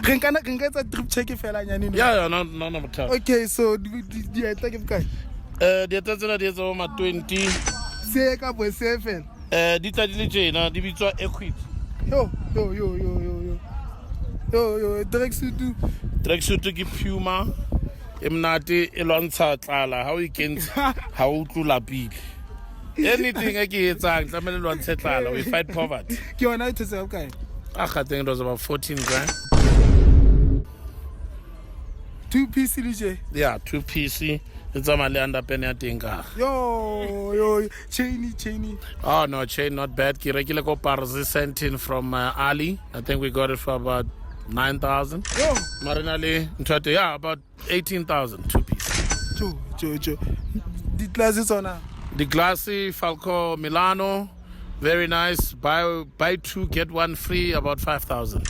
Re nka etsa drip check fela nyane. Yeah, no matter. Okay, so dieta ke bokae? Dieta tsena di etsa bo ma 20. Se ka bo se fela. Di tla di le tjena di bitswa Equity. Yo, Tracksuit ke Puma e mnate e lwantsha tlala ha o ikentse ha o tlula pile. Anything e ke etsang tlamele lwantshe tlala, we fight poverty. Ke yona e thotse bokae? I think it was about 14 grand. 2-piece DJ. Yeah, 2-piece. It's a mali under penny I think. Yo, chainy. Oh no, chain not bad. Ki regular go parzi sent in from Ali. I think we got it for about 9,000. Yo, Marinali, yeah, about 18,000 2-piece. Joe. The glasses on now. The Glassy Falco Milano, very nice. Buy 2 get 1 free, about 5,000.